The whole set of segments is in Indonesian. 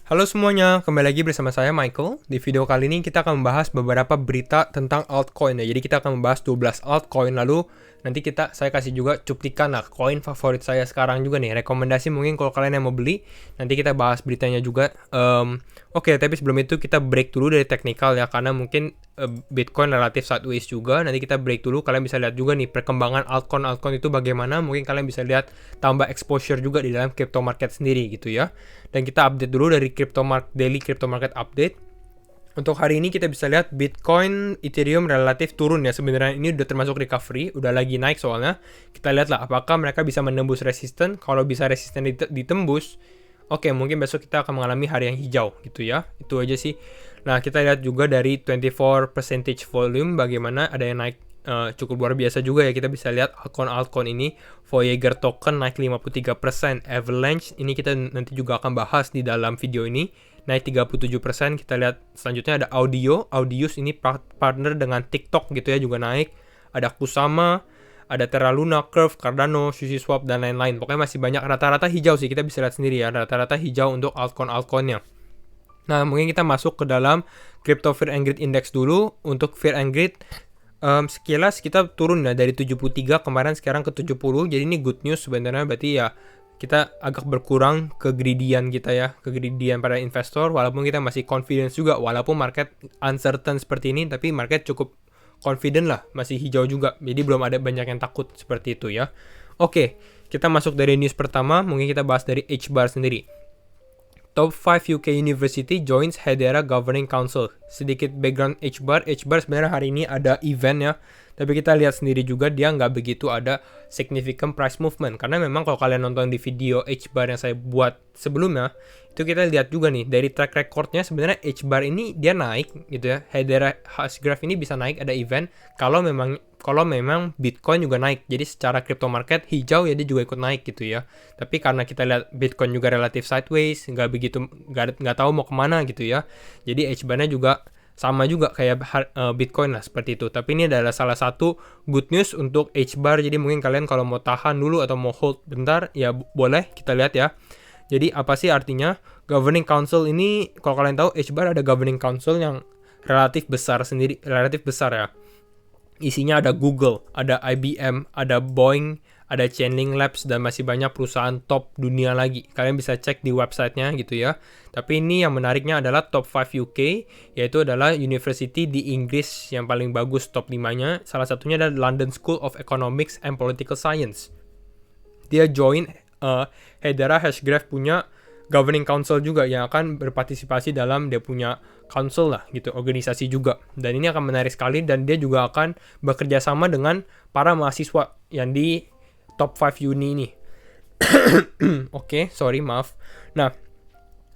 Halo semuanya, kembali lagi bersama saya Michael. Di video kali ini kita akan membahas beberapa berita tentang altcoin ya. Jadi kita akan membahas 12 altcoin, lalu nanti saya kasih juga cuplikan lah koin favorit saya sekarang juga nih. Rekomendasi mungkin kalau kalian yang mau beli, nanti kita bahas beritanya juga. Oke, tapi sebelum itu kita break dulu dari teknikal ya, karena mungkin Bitcoin relatif sideways juga. Nanti kita break dulu, kalian bisa lihat juga nih perkembangan altcoin itu bagaimana. Mungkin kalian bisa lihat tambah exposure juga di dalam crypto market sendiri gitu ya. Dan kita update dulu dari daily crypto market update. Untuk hari ini kita bisa lihat Bitcoin, Ethereum relatif turun ya. Sebenarnya ini udah termasuk recovery, udah lagi naik soalnya. Kita lihat lah apakah mereka bisa menembus resisten. Kalau bisa resisten ditembus, oke, mungkin besok kita akan mengalami hari yang hijau gitu ya. Itu aja sih. Nah, kita lihat juga dari 24% volume bagaimana ada yang naik cukup luar biasa juga ya. Kita bisa lihat altcoin ini. Voyager token naik 53%. Avalanche ini kita nanti juga akan bahas di dalam video ini, naik 37%. Kita lihat selanjutnya ada Audius ini partner dengan TikTok gitu ya, juga naik. Ada Kusama, ada Terra Luna, Curve, Cardano, SushiSwap, dan lain-lain. Pokoknya masih banyak, rata-rata hijau sih, kita bisa lihat sendiri ya, rata-rata hijau untuk altcoin-altcoinnya. Nah, mungkin kita masuk ke dalam Crypto Fear and Greed Index dulu. Untuk Fear and Greed, sekilas kita turun ya dari 73 kemarin sekarang ke 70. Jadi ini good news sebenarnya, berarti ya kita agak berkurang kegreedian kita ya, kegreedian para investor, walaupun kita masih confidence juga, walaupun market uncertain seperti ini, tapi market cukup confident lah, masih hijau juga, jadi belum ada banyak yang takut seperti itu ya. Oke, kita masuk dari news pertama, mungkin kita bahas dari HBAR sendiri. Top 5 UK University joins Hedera Governing Council. Sedikit background HBAR sebenarnya hari ini ada event ya, tapi kita lihat sendiri juga dia nggak begitu ada significant price movement, karena memang kalau kalian nonton di video HBAR yang saya buat sebelumnya, itu kita lihat juga nih dari track recordnya sebenarnya HBAR ini dia naik gitu ya. Hedera Hashgraph ini bisa naik, ada event kalau memang Bitcoin juga naik. Jadi secara crypto market hijau ya, dia juga ikut naik gitu ya. Tapi karena kita lihat Bitcoin juga relatif sideways, nggak tahu mau kemana gitu ya. Jadi HBAR-nya juga sama juga kayak Bitcoin lah seperti itu. Tapi ini adalah salah satu good news untuk HBAR. Jadi mungkin kalian kalau mau tahan dulu atau mau hold bentar ya boleh, kita lihat ya. Jadi apa sih artinya Governing Council ini? Kalau kalian tahu HBAR ada Governing Council yang relatif besar ya. Isinya ada Google, ada IBM, ada Boeing, ada Chainlink Labs, dan masih banyak perusahaan top dunia lagi. Kalian bisa cek di websitenya gitu ya. Tapi ini yang menariknya adalah top 5 UK, yaitu adalah university di Inggris yang paling bagus top 5-nya. Salah satunya adalah London School of Economics and Political Science. Dia join Hedera Hashgraph punya governing council juga yang akan berpartisipasi dalam dia punya council lah gitu, organisasi juga. Dan ini akan menarik sekali, dan dia juga akan bekerja sama dengan para mahasiswa yang di top 5 uni ini. Oke, sorry, maaf. Nah,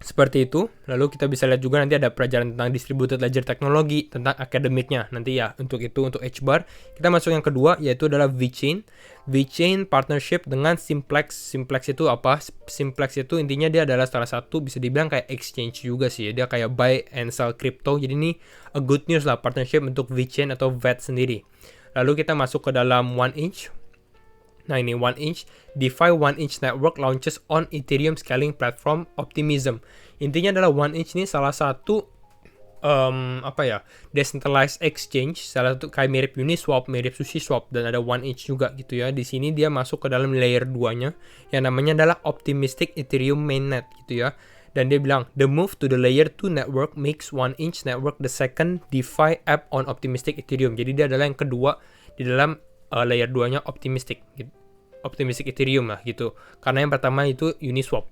seperti itu. Lalu kita bisa lihat juga nanti ada pelajaran tentang distributed ledger teknologi, tentang akademiknya nanti ya. Untuk HBAR. Kita masuk yang kedua, yaitu adalah VeChain. VeChain partnership dengan Simplex. Simplex itu apa? Simplex itu intinya dia adalah salah satu, bisa dibilang kayak exchange juga sih. Dia kayak buy and sell crypto. Jadi ini a good news lah, partnership untuk VeChain atau VET sendiri. Lalu kita masuk ke dalam 1inch. Nah, ini 1inch, DeFi 1inch Network launches on Ethereum scaling platform Optimism. Intinya adalah 1inch ini salah satu decentralized exchange, salah satu kayak mirip Uniswap, mirip SushiSwap, dan ada 1inch juga gitu ya. Di sini dia masuk ke dalam layer 2-nya yang namanya adalah Optimistic Ethereum Mainnet gitu ya. Dan dia bilang, the move to the layer 2 network makes 1inch network the second DeFi app on Optimistic Ethereum. Jadi dia adalah yang kedua di dalam layer 2-nya Optimistic Ethereum lah gitu. Karena yang pertama itu Uniswap.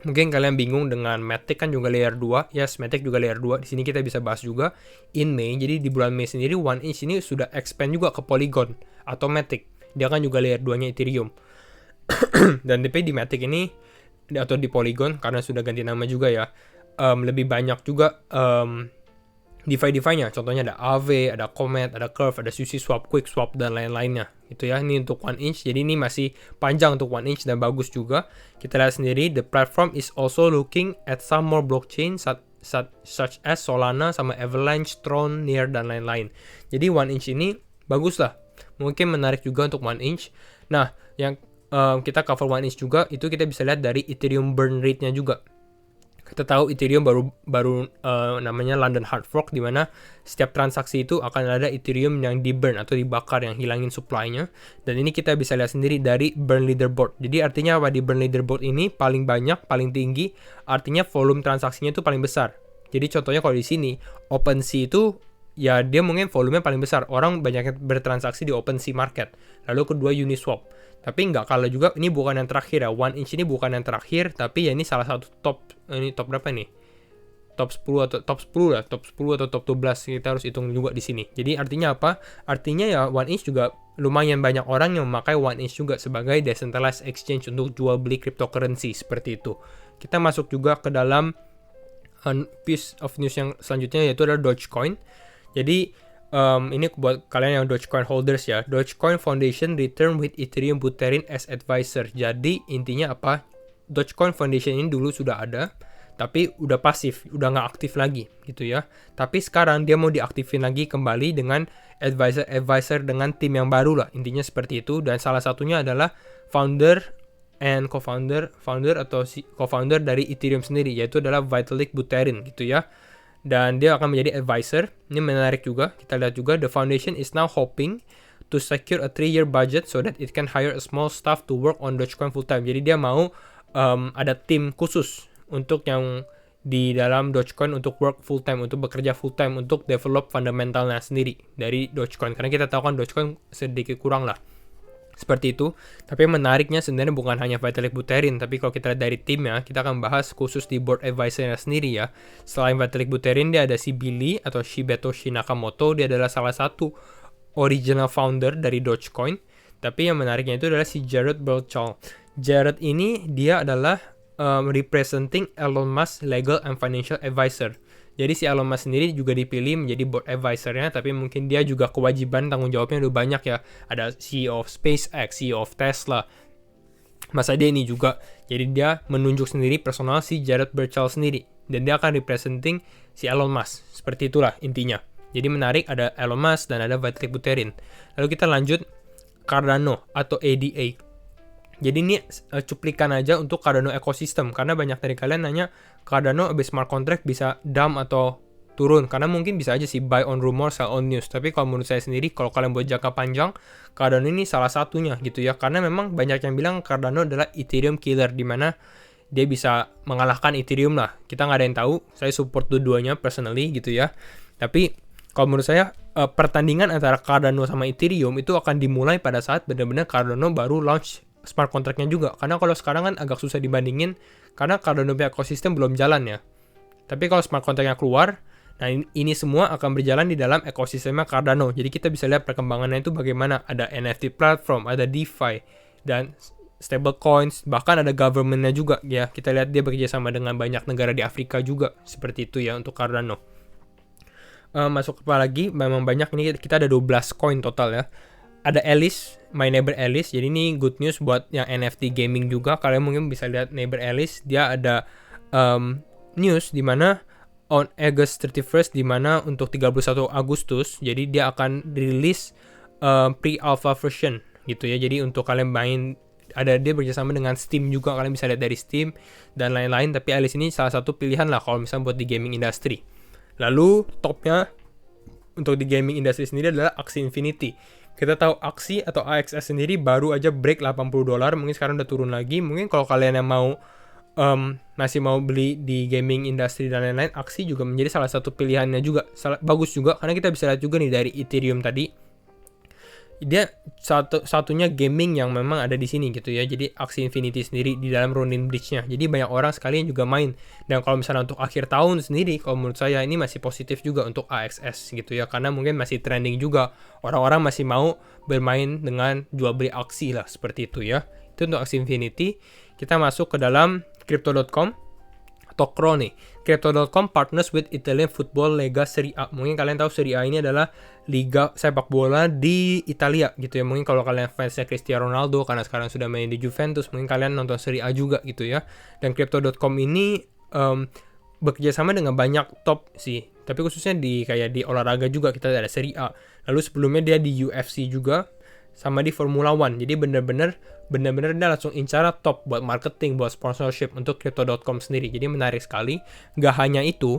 Mungkin kalian bingung dengan Matic kan juga layer 2. Yes, Matic juga layer 2. Di sini kita bisa bahas juga in May. Jadi di bulan Mei sendiri 1inch ini sudah expand juga ke Polygon atau Matic. Dia kan juga layer 2-nya Ethereum. Dan DP di Matic ini atau di Polygon karena sudah ganti nama juga ya. Lebih banyak juga DeFi-nya, contohnya ada Aave, ada Comet, ada Curve, ada SushiSwap, QuickSwap, dan lain-lainnya. Itu ya, ini untuk 1inch, jadi ini masih panjang untuk 1inch dan bagus juga. Kita lihat sendiri, the platform is also looking at some more blockchain such as Solana, sama Avalanche, Tron, Near, dan lain-lain. Jadi 1inch ini bagus lah, mungkin menarik juga untuk 1inch. Nah, yang kita cover 1inch juga, itu kita bisa lihat dari Ethereum burn rate-nya juga. Kita tahu Ethereum baru namanya London Hard Fork, di mana setiap transaksi itu akan ada Ethereum yang di burn atau dibakar, yang hilangin supply-nya. Dan ini kita bisa lihat sendiri dari burn leaderboard. Jadi artinya apa? Di burn leaderboard ini paling banyak, paling tinggi, artinya volume transaksinya itu paling besar. Jadi contohnya kalau di sini OpenSea itu ya dia mungkin volumenya paling besar. Orang banyak bertransaksi di OpenSea market. Lalu kedua Uniswap. Tapi nggak kalah juga, ini bukan yang terakhir ya. 1inch ini bukan yang terakhir, tapi ya ini salah satu ini top berapa nih? Top 10 atau top 10 lah, top 10 atau top 12 kita harus hitung juga di sini. Jadi artinya apa? Artinya ya 1inch juga lumayan banyak orang yang memakai 1inch juga sebagai decentralized exchange untuk jual beli cryptocurrency seperti itu. Kita masuk juga ke dalam piece of news yang selanjutnya, yaitu adalah Dogecoin. Jadi ini buat kalian yang Dogecoin holders ya. Dogecoin Foundation return with Ethereum Buterin as advisor. Jadi intinya apa? Dogecoin Foundation ini dulu sudah ada, tapi udah pasif, udah nggak aktif lagi gitu ya. Tapi sekarang dia mau diaktifin lagi kembali dengan advisor dengan tim yang baru lah. Intinya seperti itu. Dan salah satunya adalah founder and co-founder atau co-founder dari Ethereum sendiri, yaitu adalah Vitalik Buterin gitu ya. Dan dia akan menjadi advisor. Ini menarik juga. Kita lihat juga, the foundation is now hoping to secure a 3-year budget so that it can hire a small staff to work on Dogecoin full time. Jadi dia mau ada tim khusus untuk yang di dalam Dogecoin untuk work full time, untuk bekerja full time, untuk develop fundamentalnya sendiri dari Dogecoin. Karena kita tahu kan Dogecoin sedikit kurang lah. Seperti itu. Tapi menariknya sebenarnya bukan hanya Vitalik Buterin, tapi kalau kita lihat dari timnya, kita akan bahas khusus di board advisornya sendiri ya. Selain Vitalik Buterin, dia ada si Billy atau Shibetoshi Nakamoto. Dia adalah salah satu original founder dari Dogecoin. Tapi yang menariknya itu adalah si Jared Birchall. Jared ini dia adalah representing Elon Musk legal and financial advisor. Jadi si Elon Musk sendiri juga dipilih menjadi board advisor-nya, tapi mungkin dia juga kewajiban tanggung jawabnya udah banyak ya. Ada CEO of SpaceX, CEO of Tesla. Masa dia ini juga. Jadi dia menunjuk sendiri personal si Jared Birchall sendiri. Dan dia akan representing si Elon Musk. Seperti itulah intinya. Jadi menarik, ada Elon Musk dan ada Vitalik Buterin. Lalu kita lanjut Cardano atau ADA. Jadi ini cuplikan aja untuk Cardano ecosystem, karena banyak dari kalian nanya Cardano abis smart contract bisa dump atau turun, karena mungkin bisa aja sih buy on rumor, sell on news. Tapi kalau menurut saya sendiri, kalau kalian buat jangka panjang, Cardano ini salah satunya gitu ya, karena memang banyak yang bilang Cardano adalah Ethereum killer, dimana dia bisa mengalahkan Ethereum lah. Kita nggak ada yang tahu, saya support dua-duanya personally gitu ya. Tapi kalau menurut saya pertandingan antara Cardano sama Ethereum itu akan dimulai pada saat benar-benar Cardano baru launch smart contract-nya juga. Karena kalau sekarang kan agak susah dibandingin, karena Cardano ekosistem belum jalan ya. Tapi kalau smart contract-nya keluar, nah ini semua akan berjalan di dalam ekosistemnya Cardano. Jadi kita bisa lihat perkembangannya itu bagaimana. Ada NFT platform, ada DeFi, dan stable coins, bahkan ada government-nya juga ya. Kita lihat dia bekerja sama dengan banyak negara di Afrika juga. Seperti itu ya untuk Cardano. Masuk apa lagi? Memang banyak, ini kita ada 12 coin total ya. Ada Alice, My Neighbor Alice. Jadi ini good news buat yang NFT gaming juga. Kalian mungkin bisa lihat Neighbor Alice. Dia ada news di mana on August 31st, di mana untuk 31 Agustus, jadi dia akan rilis pre-alpha version gitu ya. Jadi untuk kalian main, ada dia bekerjasama dengan Steam juga. Kalian bisa lihat dari Steam dan lain-lain. Tapi Alice ini salah satu pilihan lah kalau misalnya buat di gaming industry. Lalu topnya untuk di gaming industry sendiri adalah Axie Infinity. Kita tahu Axie atau AXS sendiri baru aja break $80, mungkin sekarang udah turun lagi. Mungkin kalau kalian yang mau masih mau beli di gaming industry dan lain-lain, Axie juga menjadi salah satu pilihannya juga. Bagus juga, karena kita bisa lihat juga nih dari Ethereum tadi, dia satunya gaming yang memang ada di sini gitu ya. Jadi Axie Infinity sendiri di dalam Ronin Bridge-nya. Jadi banyak orang sekali yang juga main. Dan kalau misalnya untuk akhir tahun sendiri, kalau menurut saya ini masih positif juga untuk AXS gitu ya. Karena mungkin masih trending juga. Orang-orang masih mau bermain dengan jual beli Axie lah, seperti itu ya. Itu untuk Axie Infinity. Kita masuk ke dalam Crypto.com. Tokro nih. Crypto.com partners with Italian Football Lega Serie A. Mungkin kalian tahu Serie A ini adalah liga sepak bola di Italia gitu ya. Mungkin kalau kalian fansnya Cristiano Ronaldo karena sekarang sudah main di Juventus, mungkin kalian nonton Serie A juga gitu ya. Dan Crypto.com ini bekerja sama dengan banyak top sih. Tapi khususnya di kayak di olahraga juga kita ada Serie A. Lalu sebelumnya dia di UFC juga. sama di Formula One. Jadi bener-bener dia langsung incar top buat marketing, buat sponsorship untuk Crypto.com sendiri. Jadi menarik sekali. Nggak hanya itu,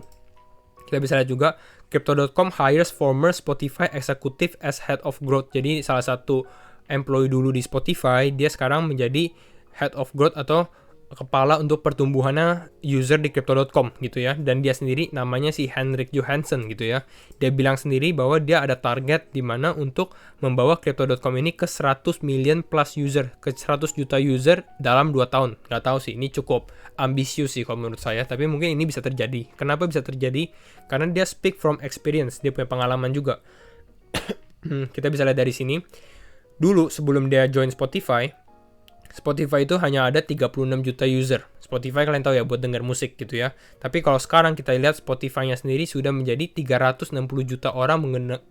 kita bisa lihat juga Crypto.com hires former Spotify executive as head of growth. Jadi salah satu employee dulu di Spotify, dia sekarang menjadi head of growth atau kepala untuk pertumbuhannya user di Crypto.com gitu ya. Dan dia sendiri namanya si Henrik Johansson gitu ya. Dia bilang sendiri bahwa dia ada target di mana untuk membawa Crypto.com ini ke 100 million plus user, ke 100 juta user dalam 2 tahun. Nggak tahu sih, ini cukup ambisius sih kalau menurut saya, tapi mungkin ini bisa terjadi. Kenapa bisa terjadi? Karena dia speak from experience, dia punya pengalaman juga. Kita bisa lihat dari sini. Dulu sebelum dia join Spotify itu hanya ada 36 juta user. Spotify kalian tahu ya buat dengar musik gitu ya. Tapi kalau sekarang kita lihat Spotify-nya sendiri sudah menjadi 360 juta orang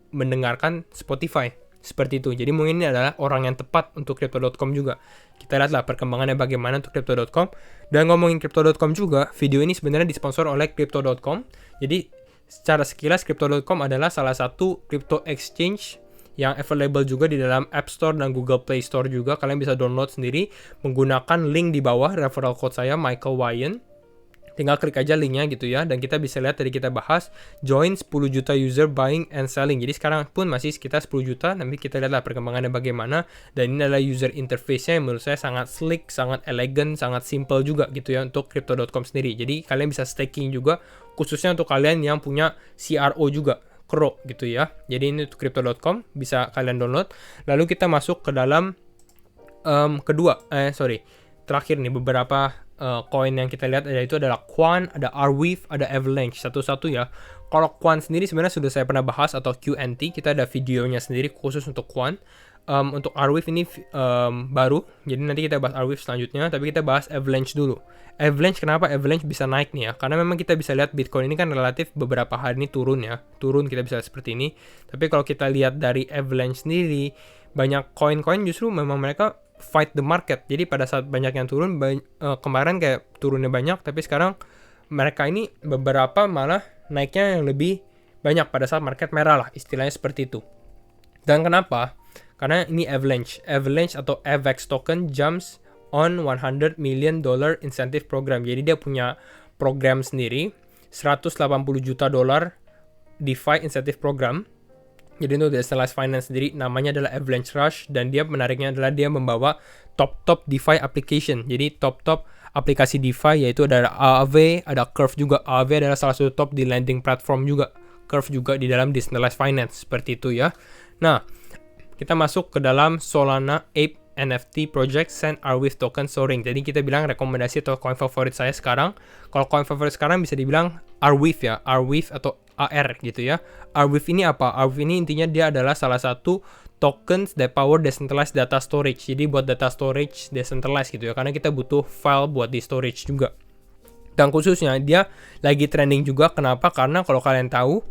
mendengarkan Spotify. Seperti itu. Jadi mungkin ini adalah orang yang tepat untuk Crypto.com juga. Kita lihatlah perkembangannya bagaimana untuk Crypto.com. Dan ngomongin Crypto.com juga, video ini sebenarnya disponsor oleh Crypto.com. Jadi secara sekilas Crypto.com adalah salah satu crypto exchange yang available juga di dalam App Store dan Google Play Store juga. Kalian bisa download sendiri menggunakan link di bawah, referral code saya Michael Wyan. Tinggal klik aja linknya gitu ya. Dan kita bisa lihat tadi kita bahas join 10 juta user buying and selling. Jadi sekarang pun masih sekitar 10 juta. Nanti kita lihatlah perkembangannya bagaimana. Dan ini adalah user interface-nya yang menurut saya sangat slick, sangat elegan, sangat simple juga gitu ya untuk Crypto.com sendiri. Jadi kalian bisa staking juga, khususnya untuk kalian yang punya CRO juga, Crow gitu ya. Jadi ini untuk Crypto.com, bisa kalian download. Lalu kita masuk ke dalam terakhir nih beberapa koin yang kita lihat, yaitu adalah Quant, ada Arweave, ada Avalanche. Satu-satu ya. Kalau Quant sendiri sebenarnya sudah saya pernah bahas, atau QNT, kita ada videonya sendiri khusus untuk Quant. Untuk Arweave ini baru, jadi nanti kita bahas Arweave selanjutnya, tapi kita bahas Avalanche dulu. Avalanche, kenapa Avalanche bisa naik nih ya? Karena memang kita bisa lihat Bitcoin ini kan relatif beberapa hari ini turun ya. Turun kita bisa seperti ini. Tapi kalau kita lihat dari Avalanche sendiri, banyak koin-koin justru memang mereka fight the market. Jadi pada saat banyak yang turun, kemarin kayak turunnya banyak, tapi sekarang mereka ini beberapa malah naiknya yang lebih banyak pada saat market merah lah, istilahnya seperti itu. Dan kenapa? Karena ini Avalanche atau AVAX token jumps on $100 million incentive program. Jadi dia punya program sendiri, $180 juta DeFi incentive program. Jadi untuk decentralized finance sendiri namanya adalah Avalanche Rush, dan dia menariknya adalah dia membawa top DeFi application. Jadi top aplikasi DeFi, yaitu ada Aave, ada Curve juga. Aave adalah salah satu top di lending platform juga. Curve juga di dalam decentralized finance, seperti itu ya. Nah, kita masuk ke dalam Solana Ape NFT project send Arweave token soaring. Jadi kita bilang rekomendasi atau coin favorit saya sekarang. Kalau coin favorit sekarang bisa dibilang Arweave ya, Arweave atau AR gitu ya. Arweave ini apa? Arweave ini intinya dia adalah salah satu tokens that power decentralized data storage. Jadi buat data storage decentralized gitu ya, karena kita butuh file buat di storage juga. Dan khususnya dia lagi trending juga. Kenapa? Karena kalau kalian tahu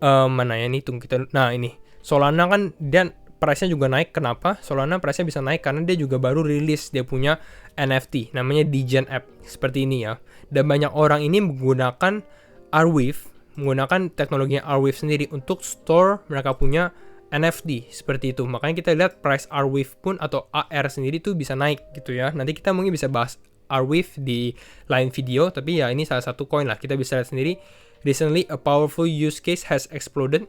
mana ya, ini tunggu kita. Nah ini Solana kan dia price-nya juga naik. Kenapa? Solana price-nya bisa naik karena dia juga baru rilis dia punya NFT namanya Degen App seperti ini ya. Dan banyak orang ini menggunakan Arweave, menggunakan teknologinya Arweave sendiri untuk store mereka punya NFT seperti itu. Makanya kita lihat price Arweave pun atau AR sendiri tuh bisa naik gitu ya. Nanti kita mungkin bisa bahas Arweave di lain video, tapi ya ini salah satu coin lah. Kita bisa lihat sendiri. Recently a powerful use case has exploded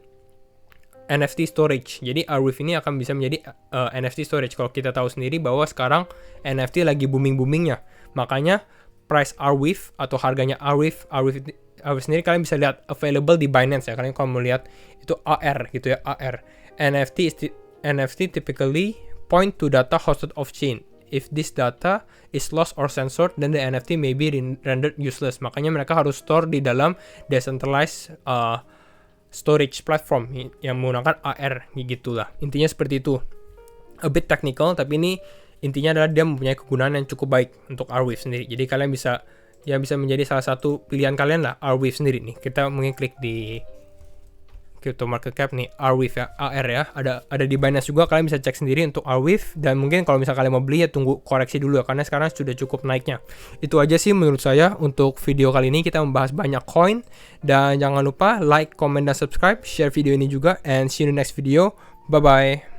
NFT storage. Jadi Arweave ini akan bisa menjadi NFT storage. Kalau kita tahu sendiri bahwa sekarang NFT lagi booming-boomingnya. Makanya price Arweave atau harganya Arweave sendiri kalian bisa lihat available di Binance ya. Kalian kalau mau lihat itu AR gitu ya, AR. NFT typically point to data hosted off chain. If this data is lost or censored, then the NFT may be rendered useless. Makanya mereka harus store di dalam decentralized storage platform yang menggunakan AR gitulah. Intinya seperti itu. A bit technical, tapi ini intinya adalah dia mempunyai kegunaan yang cukup baik untuk Arweave sendiri. Jadi kalian bisa menjadi salah satu pilihan kalian lah Arweave sendiri nih. Kita mungkin klik di Crypto Market Cap nih, Arweave ya, AR ya. Ada di Binance juga, kalian bisa cek sendiri untuk Arweave. Dan mungkin kalau misalnya kalian mau beli ya tunggu koreksi dulu ya, karena sekarang sudah cukup naiknya. Itu aja sih menurut saya untuk video kali ini. Kita membahas banyak coin. Dan jangan lupa like, comment, dan subscribe. Share video ini juga. And see you in the next video. Bye-bye.